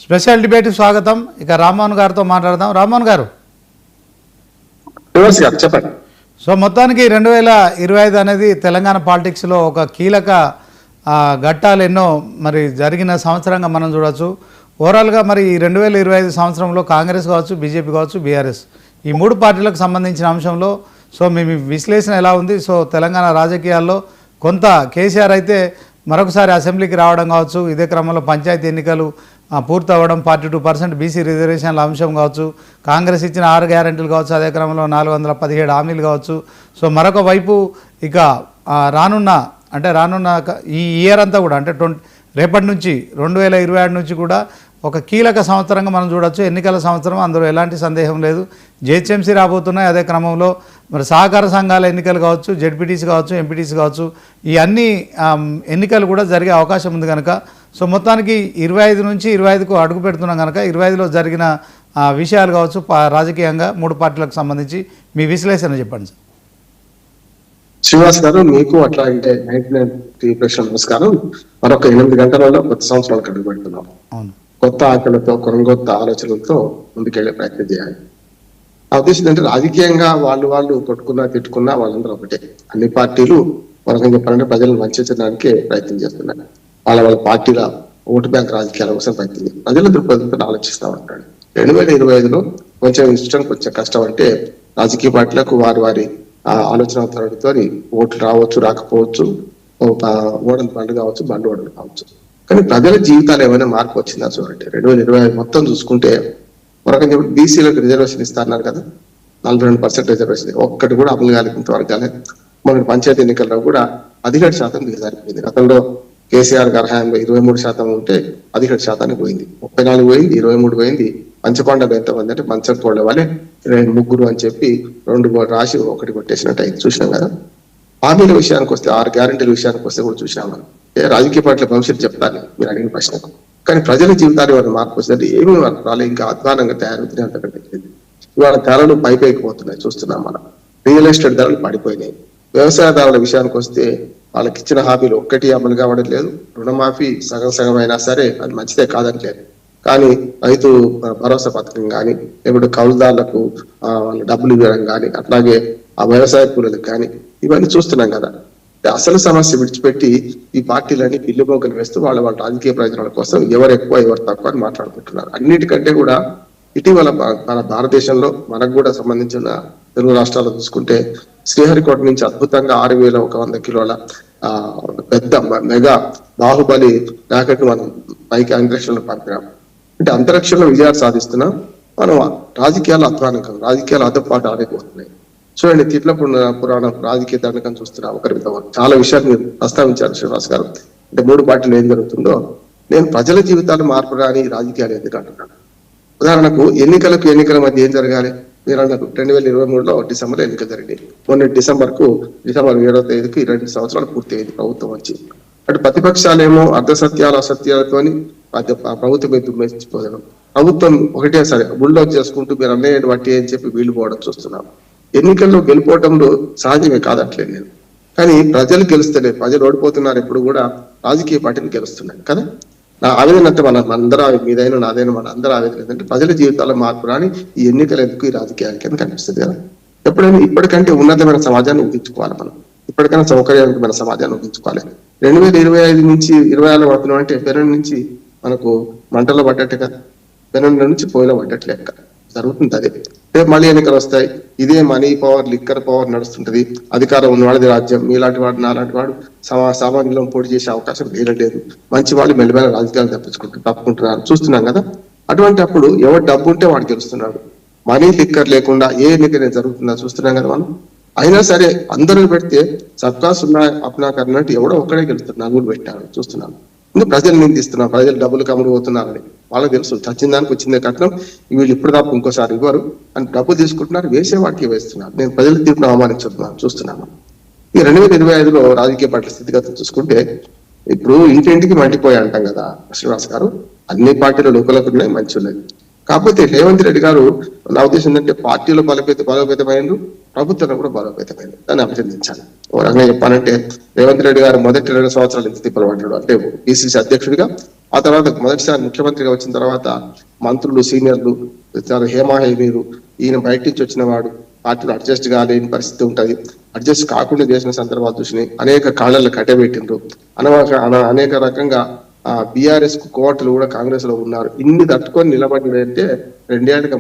Special debate స్వాగతం. ఇక రామ్మోహన్ గారితో మాట్లాడదాం. రామ్మోహన్ గారు, చెప్పండి. సో మొత్తానికి 2025 అనేది తెలంగాణ పాలిటిక్స్లో ఒక కీలక ఘట్టాలు ఎన్నో మరి జరిగిన సంవత్సరంగా మనం చూడవచ్చు. ఓవరాల్గా మరి ఈ 2025 సంవత్సరంలో కాంగ్రెస్ కావచ్చు, బీజేపీ కావచ్చు, బీఆర్ఎస్ ఈ మూడు పార్టీలకు సంబంధించిన అంశంలో సో మీ విశ్లేషణ ఎలా ఉంది? సో తెలంగాణ రాజకీయాల్లో కొంత కేసీఆర్ అయితే మరొకసారి అసెంబ్లీకి రావడం కావచ్చు, ఇదే క్రమంలో పంచాయతీ ఎన్నికలు పూర్తి అవ్వడం, 42% బీసీ రిజర్వేషన్ల అంశం కావచ్చు, కాంగ్రెస్ ఇచ్చిన 6 గ్యారెంటీలు కావచ్చు, అదే క్రమంలో 417 హామీలు కావచ్చు. సో మరొక వైపు ఇక రానున్న ఈ ఇయర్ అంతా కూడా అంటే రేపటి నుంచి 2026 నుంచి కూడా ఒక కీలక సంవత్సరంగా మనం చూడొచ్చు. ఎన్నికల సంవత్సరం, అందులో ఎలాంటి సందేహం లేదు. జిహెచ్ఎంసీ రాబోతున్నాయి. అదే క్రమంలో మరి సహకార సంఘాల ఎన్నికలు కావచ్చు, జెడ్పీటీసీ కావచ్చు, ఎంపీటీసీ కావచ్చు, ఈ అన్ని ఎన్నికలు కూడా జరిగే అవకాశం ఉంది కనుక సో మొత్తానికి 25 నుంచి 25కు అడుగు పెడుతున్నాం కనుక 25లో జరిగిన విషయాలు కావచ్చు రాజకీయంగా మూడు పార్టీలకు సంబంధించి మీ విశ్లేషణ చెప్పండి సార్. శ్రీనివాస్ గారు, మీకు అట్లాగే 99 నమస్కారం. మరొక 8 గంటలలో కొత్త సంవత్సరాలకు అడుగు పెడుతున్నాం. కొత్త ఆకలితో, కొత్త ఆలోచనలతో ముందుకెళ్లే ప్రయత్నం చేయాలి. ఆ ఉద్దేశం ఏంటంటే రాజకీయంగా వాళ్ళు కొట్టుకున్నా తిట్టుకున్నా వాళ్ళందరూ ఒకటే. అన్ని పార్టీలు మనకం చెప్పాలంటే ప్రజలను వంచడానికే ప్రయత్నం చేస్తున్నారు. వాళ్ళ పార్టీల ఓటు బ్యాంక్ రాజకీయాల కోసం ప్రయత్నం చేస్తారు. ప్రజల దృక్పథంతో ఆలోచిస్తా ఉంటాడు. 2025లో కొంచెం ఇష్టం, కొంచెం కష్టం. అంటే రాజకీయ పార్టీలకు వారి ఆలోచన ధోరణితో ఓట్లు రావచ్చు, రాకపోవచ్చు, ఓడని బండ్లు కావచ్చు, బండ్లు ఓడలు కావచ్చు. కానీ ప్రజల జీవితాలు ఏమైనా మార్పు వచ్చిందా చూడండి. 2025 మొత్తం చూసుకుంటే మరొక బీసీలకు రిజర్వేషన్ ఇస్తా అన్నారు కదా, 42% రిజర్వేషన్ ఒక్కటి కూడా అమలు కాలేంత వరకు కాలేదు. మన పంచాయతీ ఎన్నికల్లో కూడా 17% దిగజారిపోయింది. గతంలో కేసీఆర్ గారి హయాంలో 23% ఉంటే 17% పోయింది, 34 పోయింది, 23 పోయింది. పంచకొండలు ఎంతమంది అంటే పంచకోళ్ళ వాళ్ళే 3 అని చెప్పి 2 రాసి 1 కొట్టేసినట్టు అయింది. చూసినాం కదా. హామీల విషయానికి వస్తే, 6 గ్యారెంటీల విషయానికి వస్తే కూడా చూసినాం మనం. రాజకీయ పార్టీల భవిష్యత్తు చెప్తాను మీరు అడిగిన ప్రశ్నకు. కానీ ప్రజల జీవితాలు ఏమైనా మార్పు వస్తుందంటే ఏమీ రాలే, ఇంకా అధ్వానంగా తయారవుతున్నాయి. అంతకంటే ఇవాళ ధరలు పైకి పోతున్నాయి, చూస్తున్నాం మనం. రియల్ ఎస్టేట్ ధరలు పడిపోయినాయి. వ్యవసాయదారుల విషయానికి వస్తే వాళ్ళకి ఇచ్చిన హామీలు ఒక్కటి అమలు కావడం లేదు. రుణమాఫీ సగం అయినా సరే అది మంచిదే కాదని లేదు. కానీ రైతు భరోసా పథకం కానీ, లేకపోతే కౌలుదారులకు వాళ్ళ డబ్బులు ఇవ్వడం కానీ, అట్లాగే ఆ వ్యవసాయ కూలీలకు కానీ, ఇవన్నీ చూస్తున్నాం కదా. అసలు సమస్య విడిచిపెట్టి ఈ పార్టీలని పిల్లి మోకలు వేస్తూ వాళ్ళ రాజకీయ ప్రయోజనాల కోసం ఎవరు ఎక్కువ ఎవరు తక్కువ అని మాట్లాడుకుంటున్నారు. అన్నిటికంటే కూడా ఇటీవల మన భారతదేశంలో మనకు కూడా సంబంధించిన తెలుగు రాష్ట్రాలు చూసుకుంటే శ్రీహరికోట నుంచి అద్భుతంగా 6100 కిలోల పెద్ద మెగా బాహుబలి రాకెట్ మనం పైకి అంతరిక్షంలో పంపినాం. అంటే అంతరిక్షంలో విజయాలు సాధిస్తున్నాం. మనం రాజకీయాలు అధ్వానం కాదు, రాజకీయాలు అద్దపాటు ఆడిపోతున్నాయి. చూడండి, తిట్ల పురాణం రాజకీయ దండకం చూస్తున్నా ఒకరి చాలా విషయాలు మీరు ప్రస్తావించారు శ్రీనివాస్ గారు. అంటే 3 పార్టీలు ఏం జరుగుతుందో నేను ప్రజల జీవితాలు మార్పు రాని రాజకీయాలు ఎందుకు అంటున్నాను. ఉదాహరణకు ఎన్నికల మధ్య ఏం జరగాలి? మీరు అన్నారు 2023లో డిసెంబర్ ఎన్నికలు జరిగినాయి. మొన్న డిసెంబర్ 7వ తేదీకి 2 సంవత్సరాలు పూర్తి అయింది ప్రభుత్వం వచ్చి. అటు ప్రతిపక్షాలేమో అర్ధసత్యాలు అసత్యాలతోని ప్రభుత్వం మెచ్చిపోయారు. ప్రభుత్వం ఒకటే సరే గుళ్ళో చేసుకుంటూ మీరు అన్నయ్య బట్టి అని చెప్పి వీళ్ళు పోవడం చూస్తున్నాం. ఎన్నికల్లో గెలిపోవడంలో సహజమే కాదట్లేదు నేను. కానీ ప్రజలు గెలుస్తలేదు, ప్రజలు ఓడిపోతున్నారు. ఎప్పుడు కూడా రాజకీయ పార్టీలు గెలుస్తున్నాయి కదా. నా ఆవేదన అంటే మన అందరూ మీదైనా నాదైనా మన అందరూ ఆవేదన ఏంటంటే ప్రజల జీవితాల్లో మార్పు రాని ఈ ఎన్నికలు ఎందుకు ఈ రాజకీయాలకి అని కనిపిస్తుంది కదా. ఎప్పుడైనా ఇప్పటికంటే ఉన్నతమైన సమాజాన్ని ఊహించుకోవాలి మనం. ఇప్పటికైనా సౌకర్యవంతమైన సమాజాన్ని ఊహించుకోవాలి. 2025 నుంచి 26 పడుతున్నాం అంటే పెరడు నుంచి మనకు మంటలో పడ్డట్టు కదా, పెరడు నుంచి పొయ్యిలో పడ్డట్టు లెక్క జరుగుతుంది. అదే రేపు మళ్ళీ ఎన్నికలు వస్తాయి. ఇదే మనీ పవర్, లిక్కర్ పవర్ నడుస్తుంటది. అధికారం ఉన్నవాడిది రాజ్యం. మీలాంటి వాడు నాలాంటి వాడు సామాన్యంలో పోటీ చేసే అవకాశం లేదు. మంచి వాళ్ళు మెల్లమెల్ల రాజకీయాలు తప్పుకుంటున్నారు చూస్తున్నాం కదా. అటువంటి అప్పుడు ఎవరు డబ్బు ఉంటే వాడు గెలుస్తున్నాడు. మనీ లిక్కర్ లేకుండా ఏ ఎన్నిక జరుగుతుందా చూస్తున్నాం కదా మనం. అయినా సరే అందరూ పెడితే సబ్కా సున్నా అప్నా కన్నట్టు ఎవడో ఒక్కడే గెలుస్తున్నారు. నలుగురు పెట్టారు చూస్తున్నాం. ఇంకా ప్రజలు నిందిస్తున్నారు, ప్రజలు డబ్బులు కమ్ముడు పోతున్నారని. వాళ్ళకి తెలుసు చచ్చిన దానికి వచ్చిందే కట్నం, వీళ్ళు ఇప్పుడు తప్ప ఇంకోసారి ఇవ్వరు అని డబ్బు తీసుకుంటున్నారు, వేసేవాడికి వేస్తున్నారు. నేను ప్రజల తీర్పును అవమానించుతున్నాను చూస్తున్నాను. ఈ 2025లో రాజకీయ పార్టీల స్థితిగతులు చూసుకుంటే ఇప్పుడు ఇంటింటికి మండిపోయి అంటాం కదా శ్రీనివాస్ గారు. అన్ని పార్టీల లోపలకు ఉన్నాయి, మంచి ఉన్నాయి. కాకపోతే రేవంత్ రెడ్డి గారు నా ఉద్దేశం ఏంటంటే పార్టీలో బలోపేతమైన, ప్రభుత్వం కూడా బలోపేతమైంది. దాన్ని అభినందించాలి. ఓ రకంగా చెప్పాలంటే రేవంత్ రెడ్డి గారు మొదటి 2 సంవత్సరాలు ఎంత తిప్పలు పడ్డాడు అంటే పిసిసి అధ్యక్షుడిగా ఆ తర్వాత మొదటిసారి ముఖ్యమంత్రిగా వచ్చిన తర్వాత మంత్రులు సీనియర్లు చాలా హేమాహేమీలు, ఈయన బయట నుంచి వచ్చిన వాడు పార్టీలో అడ్జస్ట్ కాలేని పరిస్థితి ఉంటది, అడ్జస్ట్ కాకుండా చేసిన సందర్భాలు చూసినాయి, అనేక కాళ్ళల్లో కట్టబెట్టిండ్రు, అనేక రకంగా బీఆర్ఎస్ కు కోటలు కూడా కాంగ్రెస్ లో ఉన్నారు. ఇన్ని తట్టుకొని నిలబడి అంటే 2 ఏళ్ళకి